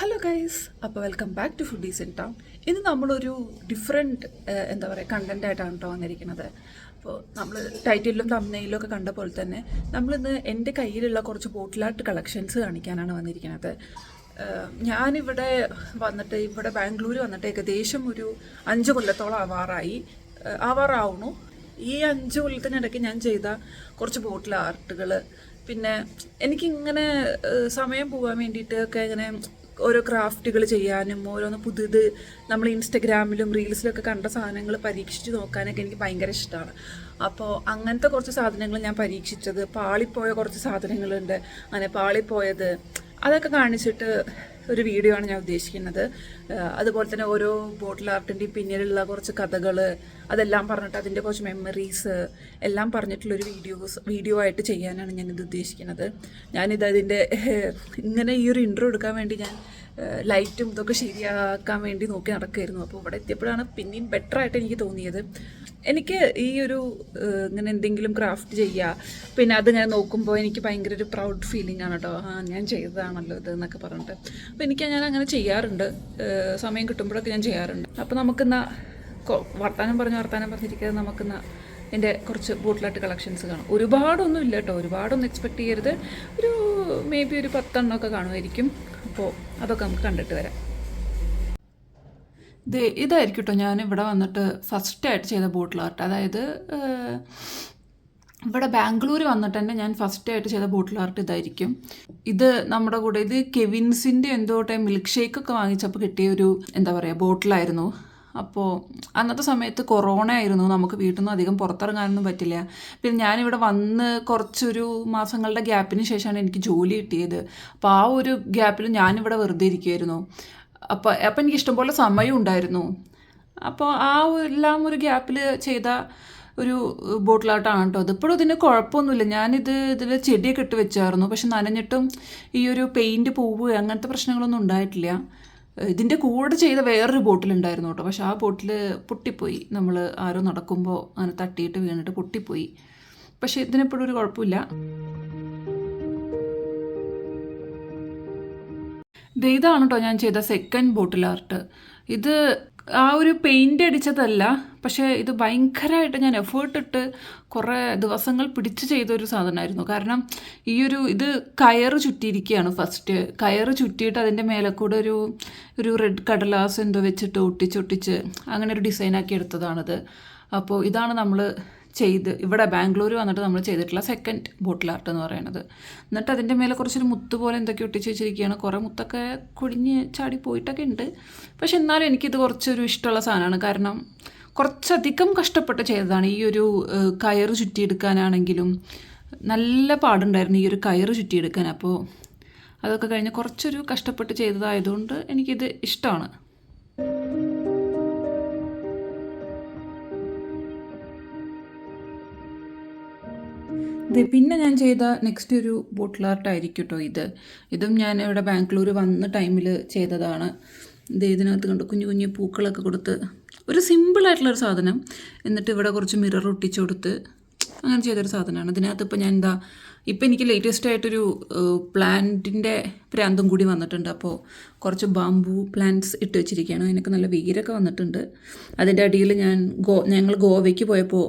Hello guys, അപ്പോൾ welcome back to foodies in town. ഇന്ന് നമ്മളൊരു ഡിഫറെൻറ്റ് എന്താ പറയുക കണ്ടൻ്റ് ആയിട്ടാണ് കേട്ടോ വന്നിരിക്കുന്നത്. അപ്പോൾ നമ്മൾ ടൈറ്റിലും തമ്പ്നെയിലും ഒക്കെ കണ്ട പോലെ തന്നെ നമ്മളിന്ന് എൻ്റെ കയ്യിലുള്ള കുറച്ച് ബോട്ടിൽ ആർട്ട് കളക്ഷൻസ് കാണിക്കാനാണ് വന്നിരിക്കുന്നത്. ഞാനിവിടെ വന്നിട്ട് ഇവിടെ ബാംഗ്ലൂർ വന്നിട്ട് ഏകദേശം ഒരു 5 കൊല്ലത്തോളം ആവാറാവുന്നു. ഈ 5 കൊല്ലത്തിനിടയ്ക്ക് ഞാൻ ചെയ്ത കുറച്ച് ബോട്ടിൽ ആർട്ടുകൾ, പിന്നെ എനിക്കിങ്ങനെ സമയം പോകാൻ വേണ്ടിയിട്ട് ഒക്കെ ഇങ്ങനെ ഓരോ ക്രാഫ്റ്റുകൾ ചെയ്യാനും ഓരോന്ന് പുതിയത് നമ്മൾ ഇൻസ്റ്റഗ്രാമിലും റീൽസിലൊക്കെ കണ്ട സാധനങ്ങൾ പരീക്ഷിച്ച് നോക്കാനൊക്കെ എനിക്ക് ഭയങ്കര ഇഷ്ടമാണ്. അപ്പോൾ അങ്ങനത്തെ കുറച്ച് സാധനങ്ങൾ ഞാൻ പരീക്ഷിച്ചത്, പാളിപ്പോയ കുറച്ച് സാധനങ്ങളുണ്ട്. അങ്ങനെ പാളിപ്പോയത് അതൊക്കെ കാണിച്ചിട്ട് ഒരു വീഡിയോ ആണ് ഞാൻ ഉദ്ദേശിക്കുന്നത്. അതുപോലെ തന്നെ ഓരോ ബോട്ടിൽ ആർട്ടിൻ്റെയും പിന്നിലുള്ള കുറച്ച് കഥകൾ അതെല്ലാം പറഞ്ഞിട്ട് അതിൻ്റെ കുറച്ച് മെമ്മറീസ് എല്ലാം പറഞ്ഞിട്ടുള്ളൊരു വീഡിയോ ആയിട്ട് ചെയ്യാനാണ് ഞാനിത് ഉദ്ദേശിക്കുന്നത്. അതിൻ്റെ ഇങ്ങനെ ഈ ഒരു ഇൻട്രോ എടുക്കാൻ വേണ്ടി ഞാൻ ലൈറ്റും ഇതൊക്കെ ശരിയാക്കാൻ വേണ്ടി നോക്കി നടക്കുമായിരുന്നു. അപ്പോൾ ഇവിടെ എത്തിയപ്പോഴാണ് പിന്നെയും ബെറ്ററായിട്ട് എനിക്ക് തോന്നിയത്. എനിക്ക് ഈ ഒരു ഇങ്ങനെ എന്തെങ്കിലും ക്രാഫ്റ്റ് ചെയ്യുക, പിന്നെ അതിങ്ങനെ നോക്കുമ്പോൾ എനിക്ക് ഭയങ്കര ഒരു പ്രൗഡ് ഫീലിംഗ് ആണ് കേട്ടോ. ഞാൻ ചെയ്തതാണല്ലോ ഇത് എന്നൊക്കെ പറഞ്ഞിട്ട്. അപ്പോൾ ഞാൻ അങ്ങനെ ചെയ്യാറുണ്ട്, സമയം കിട്ടുമ്പോഴൊക്കെ ഞാൻ ചെയ്യാറുണ്ട്. അപ്പോൾ നമുക്കിന്ന് വർത്താനം പറഞ്ഞിരിക്കുന്നത് നമുക്കിന്ന് എൻ്റെ കുറച്ച് ബോട്ടിലായിട്ട് കളക്ഷൻസ് കാണും. ഒരുപാടൊന്നും ഇല്ല കേട്ടോ, ഒരുപാടൊന്നും എക്സ്പെക്റ്റ് ചെയ്യരുത്. ഒരു മേ ബി ഒരു 10 എണ്ണമൊക്കെ കാണുമായിരിക്കും. അപ്പോൾ അതൊക്കെ നമുക്ക് കണ്ടിട്ട് വരാം. ഇതായിരിക്കും കേട്ടോ ഞാൻ ഇവിടെ വന്നിട്ട് ഫസ്റ്റായിട്ട് ചെയ്ത ബോട്ടിൽ ആർട്ട്. അതായത് ഇവിടെ ബാംഗ്ലൂർ വന്നിട്ട് തന്നെ ഞാൻ ഫസ്റ്റായിട്ട് ചെയ്ത ബോട്ടിൽ ആർട്ട് ഇതായിരിക്കും. ഇത് നമ്മുടെ കൂടെ ഇത് കെവിൻസിൻ്റെ എന്തോട്ടെ മിൽക്ക് ഷേക്കൊക്കെ വാങ്ങിച്ചപ്പോൾ കിട്ടിയൊരു എന്താ പറയുക ബോട്ടിലായിരുന്നു. അപ്പോൾ അന്നത്തെ സമയത്ത് കൊറോണ ആയിരുന്നു, നമുക്ക് വീട്ടിൽ നിന്ന് അധികം പുറത്തിറങ്ങാനൊന്നും പറ്റില്ല. പിന്നെ ഞാനിവിടെ വന്ന് കുറച്ചൊരു മാസങ്ങളുടെ ഗ്യാപ്പിന് ശേഷമാണ് എനിക്ക് ജോലി കിട്ടിയത്. അപ്പോൾ ആ ഒരു ഗ്യാപ്പിൽ ഞാനിവിടെ വെറുതെ ഇരിക്കുമായിരുന്നു. അപ്പോൾ എനിക്ക് ഇഷ്ടംപോലെ സമയം ഉണ്ടായിരുന്നു. അപ്പോൾ ആ എല്ലാം ഒരു ഗ്യാപ്പിൽ ചെയ്ത ഒരു ബോട്ടിലായിട്ടാണ് കേട്ടോ. അതിപ്പോഴും ഇതിന് കുഴപ്പമൊന്നുമില്ല. ഇതിൽ ചെടിയൊക്കെ ഇട്ട് വെച്ചായിരുന്നു, പക്ഷെ നനഞ്ഞിട്ടും ഈ ഒരു പെയിൻറ്റ് പോവുക അങ്ങനത്തെ പ്രശ്നങ്ങളൊന്നും ഉണ്ടായിട്ടില്ല. ഇതിൻ്റെ കൂടെ ചെയ്ത വേറൊരു ബോട്ടിലുണ്ടായിരുന്നു കേട്ടോ, പക്ഷെ ആ ബോട്ടിൽ പൊട്ടിപ്പോയി. നമ്മൾ ആരോ നടക്കുമ്പോൾ അങ്ങനെ തട്ടിയിട്ട് വീണിട്ട് പൊട്ടിപ്പോയി. പക്ഷെ ഇതിനെപ്പോഴും ഒരു കുഴപ്പമില്ല. ഇതാണ് കേട്ടോ ഞാൻ ചെയ്ത സെക്കൻഡ് ബോട്ടിൽ ആർട്ട്. ഇത് ആ ഒരു പെയിൻ്റ് അടിച്ചതല്ല, പക്ഷേ ഇത് ഭയങ്കരമായിട്ട് ഞാൻ എഫേർട്ട് ഇട്ട് കുറേ ദിവസങ്ങൾ പിടിച്ച് ചെയ്തൊരു സാധനമായിരുന്നു. കാരണം ഇത് കയറ് ചുറ്റിയിരിക്കുകയാണ്. ഫസ്റ്റ് കയറ് ചുറ്റിയിട്ട് അതിൻ്റെ മേലെ കൂടെ ഒരു റെഡ് കടലാസ് എന്തോ വെച്ചിട്ട് ഒട്ടിച്ച് അങ്ങനെ ഒരു ഡിസൈനാക്കി എടുത്തതാണിത്. അപ്പോൾ ഇതാണ് നമ്മൾ ഇവിടെ ബാംഗ്ലൂർ വന്നിട്ട് നമ്മൾ ചെയ്തിട്ടുള്ള സെക്കൻഡ് ബോട്ടിൽ ആർട്ട് എന്ന് പറയുന്നത്. എന്നിട്ട് അതിൻ്റെ മേലെ കുറച്ചൊരു മുത്ത് പോലെ എന്തൊക്കെ ഒട്ടിച്ച് വെച്ചിരിക്കുകയാണ്. കുറേ മുത്തൊക്കെ കുടിഞ്ഞ് ചാടി പോയിട്ടൊക്കെ ഉണ്ട്. പക്ഷെ എന്നാലും എനിക്കിത് കുറച്ചൊരു ഇഷ്ടമുള്ള സാധനമാണ്. കാരണം കുറച്ചധികം കഷ്ടപ്പെട്ട് ചെയ്തതാണ്. ഈ ഒരു കയറ് ചുറ്റിയെടുക്കാനാണെങ്കിലും നല്ല പാടുണ്ടായിരുന്നു ഈ ഒരു കയറ് ചുറ്റിയെടുക്കാൻ. അപ്പോൾ അതൊക്കെ കഴിഞ്ഞ് കുറച്ചൊരു കഷ്ടപ്പെട്ട് ചെയ്തതായതുകൊണ്ട് എനിക്കിത് ഇഷ്ടമാണ്. പിന്നെ ഞാൻ ചെയ്ത നെക്സ്റ്റ് ഒരു ബോട്ടിൽ ആർട്ടായിരിക്കും കേട്ടോ ഇതും ഞാൻ ഇവിടെ ബാംഗ്ലൂർ വന്ന ടൈമിൽ ചെയ്തതാണ്. ഇതിനകത്ത് കണ്ട് കുഞ്ഞു പൂക്കളൊക്കെ കൊടുത്ത് ഒരു സിമ്പിളായിട്ടുള്ളൊരു സാധനം, എന്നിട്ട് ഇവിടെ കുറച്ച് മിറർ ഒട്ടിച്ചു കൊടുത്ത് അങ്ങനെ ചെയ്തൊരു സാധനമാണ്. ഇതിനകത്ത് ഇപ്പം എനിക്ക് ലേറ്റസ്റ്റ് ആയിട്ടൊരു പ്ലാന്റിൻ്റെ പ്രാന്തം കൂടി വന്നിട്ടുണ്ട്. അപ്പോൾ കുറച്ച് ബാംബൂ പ്ലാന്റ്സ് ഇട്ട് വെച്ചിരിക്കുകയാണ്. അതിനൊക്കെ നല്ല വേരൊക്കെ വന്നിട്ടുണ്ട്. അതിൻ്റെ അടിയിൽ ഞങ്ങൾ ഗോവയ്ക്ക് പോയപ്പോൾ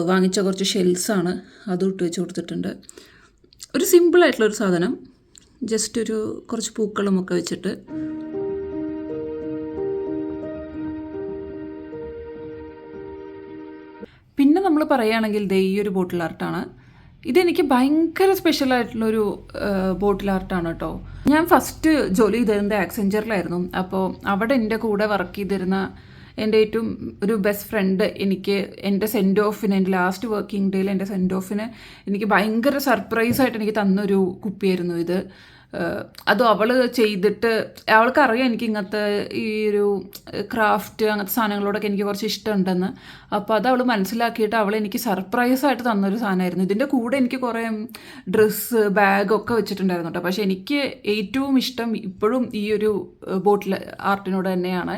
വാങ്ങിച്ച കുറച്ച് ഷെൽസാണ്, അതും ഇട്ട് വെച്ച് കൊടുത്തിട്ടുണ്ട്. ഒരു സിമ്പിളായിട്ടുള്ളൊരു സാധനം, ജസ്റ്റ് കുറച്ച് പൂക്കളുമൊക്കെ വെച്ചിട്ട്. പിന്നെ നമ്മൾ പറയുകയാണെങ്കിൽ ഈ ഒരു ബോട്ടിൽ ആർട്ടാണ്. ഇതെനിക്ക് ഭയങ്കര സ്പെഷ്യലായിട്ടുള്ളൊരു ബോട്ടിൽ ആർട്ടാണ് കേട്ടോ. ഞാൻ ഫസ്റ്റ് ജോലി ചെയ്തിരുന്നത് ആക്സെഞ്ചറിലായിരുന്നു. അപ്പോൾ അവിടെ എൻ്റെ കൂടെ വർക്ക് ചെയ്തിരുന്ന എൻ്റെ ഏറ്റവും ഒരു ബെസ്റ്റ് ഫ്രണ്ട് എൻ്റെ സെൻഡ് ഓഫിന്, എൻ്റെ ലാസ്റ്റ് വർക്കിംഗ് ഡേയിൽ എൻ്റെ സെൻഡ് ഓഫിന് എനിക്ക് ഭയങ്കര സർപ്രൈസായിട്ട് എനിക്ക് തന്നൊരു കുപ്പിയായിരുന്നു ഇത്. അതും അവൾ ചെയ്തിട്ട് അവൾക്കറിയാം എനിക്ക് ഇങ്ങനത്തെ ഈ ഒരു ക്രാഫ്റ്റ് അങ്ങനത്തെ സാധനങ്ങളോടൊക്കെ എനിക്ക് കുറച്ച് ഇഷ്ടമുണ്ടെന്ന്. അപ്പോൾ അത് അവൾ മനസ്സിലാക്കിയിട്ട് അവൾ എനിക്ക് സർപ്രൈസായിട്ട് തന്നൊരു സാധനമായിരുന്നു. ഇതിൻ്റെ കൂടെ എനിക്ക് കുറേ ഡ്രസ്സ് ബാഗൊക്കെ വെച്ചിട്ടുണ്ടായിരുന്നു കേട്ടോ. പക്ഷേ എനിക്ക് ഏറ്റവും ഇഷ്ടം ഇപ്പോഴും ഈ ഒരു ബോട്ടിൽ ആർട്ടിനോട് തന്നെയാണ്.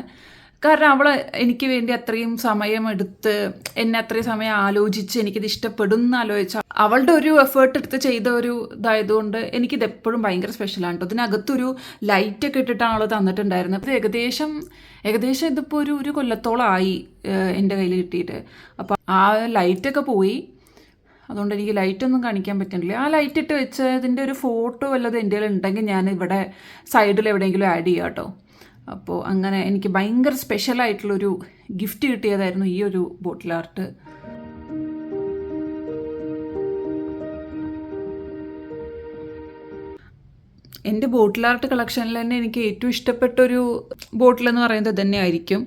കാരണം അവൾ എനിക്ക് വേണ്ടി അത്രയും സമയമെടുത്ത് എന്നെ അത്രയും സമയം ആലോചിച്ച് എനിക്കിത് ഇഷ്ടപ്പെടും എന്ന് ആലോചിച്ച അവളുടെ ഒരു എഫേർട്ട് എടുത്ത് ചെയ്ത ഒരു ഇതായതുകൊണ്ട് എനിക്കിത് എപ്പോഴും ഭയങ്കര സ്പെഷ്യലാണ് കേട്ടോ. ഇതിനകത്തൊരു ലൈറ്റൊക്കെ ഇട്ടിട്ടാണ് അവൾ തന്നിട്ടുണ്ടായിരുന്നത്. അപ്പോൾ ഏകദേശം ഇതിപ്പോൾ ഒരു കൊല്ലത്തോളമായി എൻ്റെ കയ്യിൽ കിട്ടിയിട്ട്. അപ്പോൾ ആ ലൈറ്റൊക്കെ പോയി, അതുകൊണ്ട് എനിക്ക് ലൈറ്റൊന്നും കാണിക്കാൻ പറ്റുന്നില്ല. ആ ലൈറ്റ് ഇട്ട് വെച്ചതിൻ്റെ ഒരു ഫോട്ടോ വല്ലതും എൻ്റെ കയ്യിൽ ഉണ്ടെങ്കിൽ ഞാൻ ഇവിടെ സൈഡിൽ എവിടെയെങ്കിലും ആഡ് ചെയ്യാം കേട്ടോ. അപ്പോൾ അങ്ങനെ എനിക്ക് ഭയങ്കര സ്പെഷ്യലായിട്ടുള്ളൊരു ഗിഫ്റ്റ് കിട്ടിയതായിരുന്നു ഈ ഒരു ബോട്ടിൽ ആർട്ട്. എൻ്റെ ബോട്ടിൽ ആർട്ട് കളക്ഷനിൽ തന്നെ എനിക്ക് ഏറ്റവും ഇഷ്ടപ്പെട്ടൊരു ബോട്ടിലെന്ന് പറയുന്നത് തന്നെയായിരിക്കും.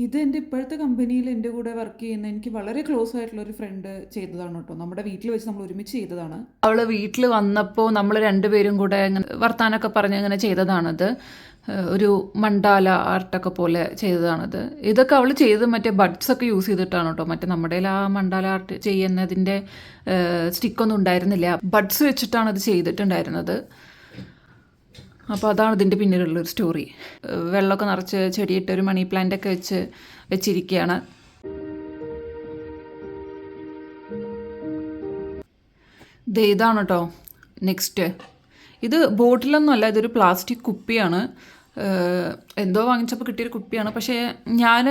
ഇത് എൻ്റെ ഇപ്പോഴത്തെ കമ്പനിയിൽ എൻ്റെ കൂടെ വർക്ക് ചെയ്യുന്ന എനിക്ക് വളരെ ക്ലോസ് ആയിട്ടുള്ളൊരു ഫ്രണ്ട് ചെയ്തതാണ് കേട്ടോ. നമ്മുടെ വീട്ടിൽ വെച്ച് നമ്മൾ ഒരുമിച്ച് ചെയ്തതാണ്. അവൾ വീട്ടിൽ വന്നപ്പോൾ നമ്മൾ രണ്ടുപേരും കൂടെ അങ്ങനെ വർത്താനൊക്കെ പറഞ്ഞ് അങ്ങനെ ചെയ്തതാണത്. ഒരു മണ്ടാല ആർട്ടൊക്കെ പോലെ ചെയ്തതാണത്. ഇതൊക്കെ അവൾ ചെയ്ത് മറ്റേ ബഡ്സൊക്കെ യൂസ് ചെയ്തിട്ടാണ് കേട്ടോ. മറ്റേ നമ്മുടെ ആ മണ്ടാല ആർട്ട് ചെയ്യുന്നതിൻ്റെ സ്റ്റിക്കൊന്നും ഉണ്ടായിരുന്നില്ല, ബഡ്സ് വെച്ചിട്ടാണ് ഇത് ചെയ്തിട്ടുണ്ടായിരുന്നത്. അപ്പോൾ അതാണ് ഇതിൻ്റെ പിന്നിലുള്ളൊരു സ്റ്റോറി. വെള്ളമൊക്കെ നിറച്ച് ചെടിയിട്ട് ഒരു മണി പ്ലാന്റൊക്കെ വെച്ചിരിക്കുകയാണ്. ഇതാണ് കേട്ടോ നെക്സ്റ്റ്. ഇത് ബോട്ടിലൊന്നും അല്ല, ഇതൊരു പ്ലാസ്റ്റിക് കുപ്പിയാണ്. എന്തോ വാങ്ങിച്ചപ്പോൾ കിട്ടിയൊരു കുപ്പിയാണ്. പക്ഷേ ഞാൻ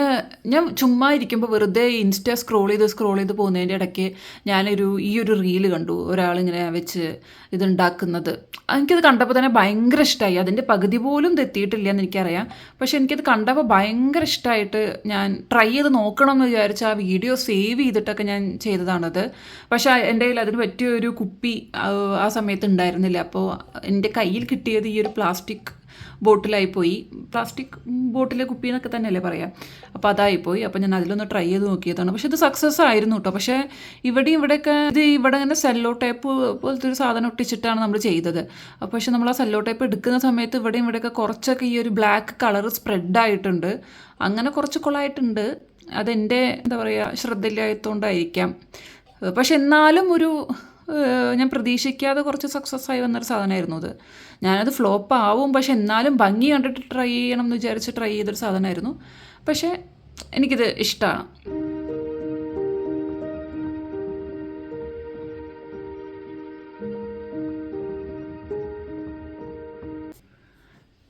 ചുമ്മാ ഇരിക്കുമ്പോൾ വെറുതെ ഇൻസ്റ്റ സ്ക്രോൾ ചെയ്ത് പോകുന്നതിൻ്റെ ഇടയ്ക്ക് ഈ ഒരു റീല് കണ്ടു, ഒരാളിങ്ങനെ വെച്ച് ഇതുണ്ടാക്കുന്നത്. എനിക്കത് കണ്ടപ്പോൾ തന്നെ ഭയങ്കര ഇഷ്ടമായി. അതിൻ്റെ പകുതി പോലും തെറ്റിയിട്ടില്ല എന്ന് എനിക്കറിയാം. പക്ഷേ എനിക്കത് കണ്ടപ്പോൾ ഭയങ്കര ഇഷ്ടമായിട്ട് ഞാൻ ട്രൈ ചെയ്ത് നോക്കണം എന്ന് വിചാരിച്ച് ആ വീഡിയോ സേവ് ചെയ്തിട്ടൊക്കെ ഞാൻ ചെയ്തതാണത്. പക്ഷേ എൻ്റെ കയ്യിൽ അതിന് പറ്റിയൊരു കുപ്പി ആ സമയത്ത് ഉണ്ടായിരുന്നില്ല. അപ്പോൾ എൻ്റെ കയ്യിൽ കിട്ടിയത് ഈ ഒരു പ്ലാസ്റ്റിക് ബോട്ടിലായിപ്പോയി. പ്ലാസ്റ്റിക് ബോട്ടിലെ കുപ്പി എന്നൊക്കെ തന്നെയല്ലേ പറയാം. അപ്പോൾ അതായിപ്പോയി. അപ്പോൾ ഞാൻ അതിലൊന്ന് ട്രൈ ചെയ്ത് നോക്കിയതാണ്. പക്ഷേ ഇത് സക്സസ് ആയിരുന്നു കേട്ടോ. പക്ഷേ ഇവിടെയൊക്കെ ഇവിടെ ഇങ്ങനെ സെല്ലോ ടേപ്പ് പോലത്തെ ഒരു സാധനം ഒട്ടിച്ചിട്ടാണ് നമ്മൾ ചെയ്തത്. അപ്പോൾ പക്ഷേ നമ്മൾ ആ സെല്ലോ ടേപ്പ് എടുക്കുന്ന സമയത്ത് ഇവിടെയൊക്കെ കുറച്ചൊക്കെ ഈ ഒരു ബ്ലാക്ക് കളർ സ്പ്രെഡായിട്ടുണ്ട്. അങ്ങനെ കുറച്ച് കൊളായിട്ടുണ്ട്. അതെൻ്റെ എന്താ പറയുക ശ്രദ്ധയില്ലാത്തതുകൊണ്ടായിരിക്കാം. പക്ഷെ എന്നാലും ഞാൻ പ്രതീക്ഷിക്കാതെ കുറച്ച് സക്സസ് ആയി വന്നൊരു സാധനമായിരുന്നു അത്. ഞാനത് ഫ്ലോപ്പ് ആവും, പക്ഷെ എന്നാലും ഭംഗി കണ്ടിട്ട് ട്രൈ ചെയ്യണം എന്ന് വിചാരിച്ച് ട്രൈ ചെയ്തൊരു സാധനമായിരുന്നു. പക്ഷേ എനിക്കിത് ഇഷ്ടമാണ്.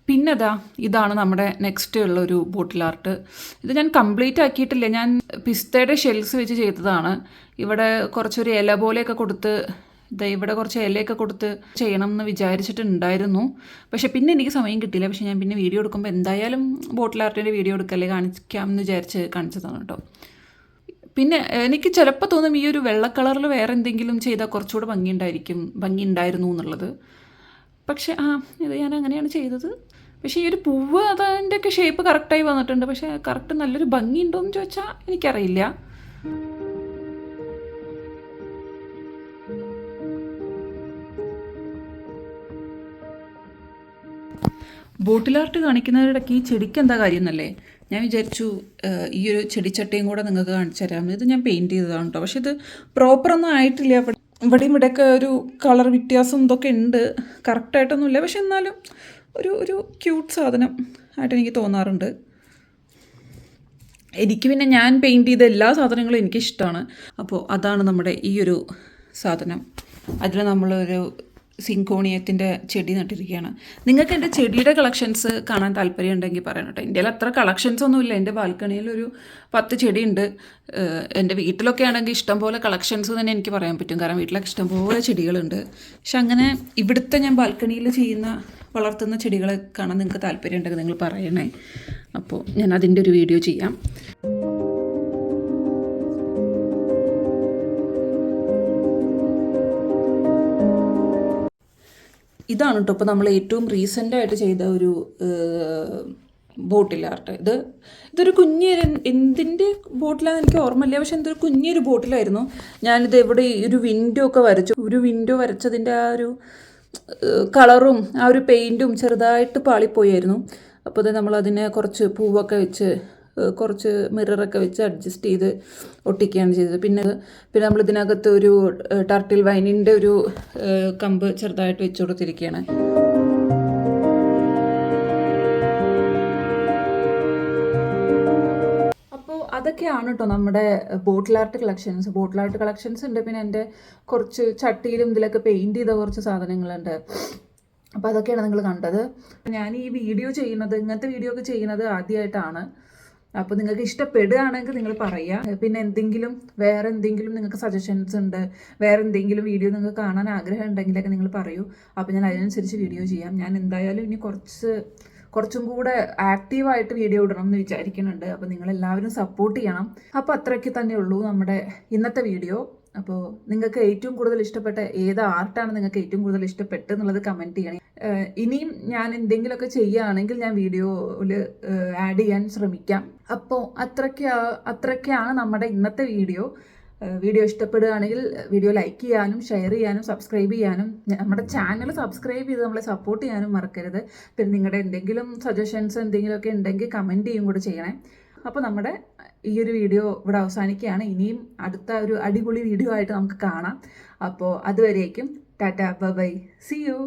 പിന്നെ ഇതാണ് നമ്മുടെ നെക്സ്റ്റ് ഉള്ളൊരു ബോട്ടിൽ ആർട്ട്. ഇത് ഞാൻ കംപ്ലീറ്റ് ആക്കിയിട്ടില്ല. ഞാൻ പിസ്തയുടെ ഷെൽസ് വെച്ച് ചെയ്തതാണ്. ഇവിടെ കുറച്ചൊരു ഇല പോലെയൊക്കെ കൊടുത്ത് ഇവിടെ കുറച്ച് ഇലയൊക്കെ കൊടുത്ത് ചെയ്യണം എന്ന് വിചാരിച്ചിട്ടുണ്ടായിരുന്നു. പക്ഷേ പിന്നെ എനിക്ക് സമയം കിട്ടിയില്ല. പക്ഷേ ഞാൻ പിന്നെ വീഡിയോ എടുക്കുമ്പോൾ എന്തായാലും ബോട്ടിൽ ആർട്ടിൻ്റെ വീഡിയോ എടുക്കല്ലേ കാണിക്കാം എന്ന് വിചാരിച്ച് കാണിച്ചതാണ് കേട്ടോ. പിന്നെ എനിക്ക് ചിലപ്പോൾ തോന്നും ഈ ഒരു വെള്ള കളറിൽ വേറെ എന്തെങ്കിലും ചെയ്താൽ കുറച്ചുകൂടെ ഭംഗി ഉണ്ടായിരുന്നു എന്നുള്ളത്. പക്ഷേ ഇത് ഞാൻ അങ്ങനെയാണ് ചെയ്തത്. പക്ഷേ ഈ ഒരു പൂവ് അതിൻ്റെയൊക്കെ ഷേപ്പ് കറക്റ്റായി വന്നിട്ടുണ്ട്. പക്ഷേ കറക്റ്റ് നല്ലൊരു ഭംഗി ഉണ്ടോ എന്ന് ചോദിച്ചാൽ എനിക്കറിയില്ല. ബോട്ടിൽ ആർട്ട് കാണിക്കുന്നതിനിടയ്ക്ക് ഈ ചെടിക്ക് എന്താ കാര്യം എന്നല്ലേ ഞാൻ വിചാരിച്ചു. ഈ ഒരു ചെടിച്ചട്ടിയും കൂടെ നിങ്ങൾക്ക് കാണിച്ചു തരാം. ഇത് ഞാൻ പെയിൻറ്റ് ചെയ്തതാണ് കേട്ടോ. പക്ഷേ ഇത് പ്രോപ്പറൊന്നും ആയിട്ടില്ല. ഇവിടെയൊക്കെ ഒരു കളർ വ്യത്യാസം ഇതൊക്കെ ഉണ്ട്. കറക്റ്റായിട്ടൊന്നുമില്ല. പക്ഷെ എന്നാലും ഒരു ക്യൂട്ട് സാധനം ആയിട്ട് എനിക്ക് തോന്നാറുണ്ട്. എനിക്ക് പിന്നെ ഞാൻ പെയിൻറ്റ് ചെയ്ത എല്ലാ സാധനങ്ങളും എനിക്കിഷ്ടമാണ്. അപ്പോൾ അതാണ് നമ്മുടെ ഈ ഒരു സാധനം. അതിൽ നമ്മളൊരു സിങ്കോണിയത്തിൻ്റെ ചെടി നട്ടിരിക്കുകയാണ്. നിങ്ങൾക്ക് എൻ്റെ ചെടിയുടെ കളക്ഷൻസ് കാണാൻ താല്പര്യം ഉണ്ടെങ്കിൽ പറയണം കേട്ടോ. എൻ്റെ അത്ര കളക്ഷൻസ് ഒന്നുമില്ല. എൻ്റെ ബാൽക്കണിയിൽ ഒരു 10 ചെടിയുണ്ട്. എൻ്റെ വീട്ടിലൊക്കെ ആണെങ്കിൽ ഇഷ്ടംപോലെ കളക്ഷൻസ് തന്നെ എനിക്ക് പറയാൻ പറ്റും. കാരണം വീട്ടിലൊക്കെ ഇഷ്ടംപോലെ ചെടികളുണ്ട്. പക്ഷെ അങ്ങനെ ഇവിടുത്തെ ഞാൻ ബാൽക്കണിയിൽ വളർത്തുന്ന ചെടികളെ കാണാൻ നിങ്ങൾക്ക് താല്പര്യം ഉണ്ടെങ്കിൽ നിങ്ങൾ പറയണേ. അപ്പോൾ ഞാൻ അതിൻ്റെ ഒരു വീഡിയോ ചെയ്യാം. ഇതാണ് കേട്ടോ ഇപ്പോൾ നമ്മൾ ഏറ്റവും റീസെൻ്റായിട്ട് ചെയ്ത ഒരു ബോട്ടിൽ ആർട്ട്. ഇതൊരു എന്തിൻ്റെ ബോട്ടിലാണെന്ന് എനിക്ക് ഓർമ്മയില്ല. പക്ഷെ എന്തൊരു കുഞ്ഞൊരു ബോട്ടിലായിരുന്നു. ഞാനിത് ഇവിടെ ഒരു വിൻഡോ ഒക്കെ വരച്ചു. ഒരു വിൻഡോ വരച്ചതിൻ്റെ ആ ഒരു കളറും ആ ഒരു പെയിൻറ്റും ചെറുതായിട്ട് പാളിപ്പോയായിരുന്നു. അപ്പോൾ അത് നമ്മളതിനെ കുറച്ച് പൂവൊക്കെ വെച്ച് കുറച്ച് മിററൊക്കെ വെച്ച് അഡ്ജസ്റ്റ് ചെയ്ത് ഒട്ടിക്കുകയാണ് ചെയ്തത്. പിന്നെ നമ്മൾ ഇതിനകത്ത് ഒരു ടർട്ടിൽ വൈനിൻ്റെ ഒരു കമ്പ് ചെറുതായിട്ട് വെച്ച് കൊടുത്തിരിക്കുകയാണ്. അതൊക്കെയാണ് കേട്ടോ നമ്മുടെ bottle art collections. Bottle art collections ഉണ്ട്, പിന്നെ എൻ്റെ കുറച്ച് ചട്ടിയിലും ഇതിലൊക്കെ പെയിൻറ് ചെയ്ത കുറച്ച് സാധനങ്ങളുണ്ട്. അപ്പോൾ അതൊക്കെയാണ് നിങ്ങൾ കണ്ടത്. ഞാൻ ഈ വീഡിയോ ചെയ്യുന്നത്, ഇങ്ങനത്തെ വീഡിയോ ഒക്കെ ചെയ്യുന്നത് ആദ്യമായിട്ടാണ്. അപ്പോൾ നിങ്ങൾക്ക് ഇഷ്ടപ്പെടുകയാണെങ്കിൽ നിങ്ങൾ പറയുക. പിന്നെ വേറെ എന്തെങ്കിലും നിങ്ങൾക്ക് സജഷൻസ് ഉണ്ട്, വേറെ എന്തെങ്കിലും വീഡിയോ നിങ്ങൾക്ക് കാണാൻ ആഗ്രഹം ഉണ്ടെങ്കിലൊക്കെ നിങ്ങൾ പറയൂ. അപ്പോൾ ഞാൻ അതിനനുസരിച്ച് വീഡിയോ ചെയ്യാം. ഞാൻ എന്തായാലും ഇനി കുറച്ചും കൂടെ ആക്റ്റീവായിട്ട് വീഡിയോ ഇടണം എന്ന് വിചാരിക്കുന്നുണ്ട്. അപ്പോൾ നിങ്ങളെല്ലാവരും സപ്പോർട്ട് ചെയ്യണം. അപ്പോൾ അത്രയ്ക്ക് തന്നെ ഉള്ളൂ നമ്മുടെ ഇന്നത്തെ വീഡിയോ. അപ്പോൾ നിങ്ങൾക്ക് ഏറ്റവും കൂടുതൽ ഇഷ്ടപ്പെട്ട ഏത് ആർട്ടാണ് നിങ്ങൾക്ക് ഏറ്റവും കൂടുതൽ ഇഷ്ടപ്പെട്ടത് എന്നുള്ളത് കമൻറ്റ് ചെയ്യണം. ഇനിയും ഞാൻ എന്തെങ്കിലുമൊക്കെ ചെയ്യുകയാണെങ്കിൽ ഞാൻ വീഡിയോയിൽ ആഡ് ചെയ്യാൻ ശ്രമിക്കാം. അപ്പോൾ അത്രയ്ക്കാണ് നമ്മുടെ ഇന്നത്തെ വീഡിയോ. വീഡിയോ ഇഷ്ടപ്പെടുകയാണെങ്കിൽ വീഡിയോ ലൈക്ക് ചെയ്യാനും ഷെയർ ചെയ്യാനും സബ്സ്ക്രൈബ് ചെയ്യാനും നമ്മുടെ ചാനൽ സബ്സ്ക്രൈബ് ചെയ്ത് നമ്മളെ സപ്പോർട്ട് ചെയ്യാനും മറക്കരുത്. പിന്നെ നിങ്ങളുടെ എന്തെങ്കിലും സജഷൻസ് എന്തെങ്കിലുമൊക്കെ ഉണ്ടെങ്കിൽ കമൻറ്റ് ചെയ്യും കൂടെ ചെയ്യണേ. അപ്പോൾ നമ്മുടെ ഈ ഒരു വീഡിയോ ഇവിടെ അവസാനിക്കുകയാണ്. ഇനിയും അടുത്ത ഒരു അടിപൊളി വീഡിയോ ആയിട്ട് നമുക്ക് കാണാം. അപ്പോൾ അതുവരേക്കും ടാറ്റ, ബൈ, സീ യു.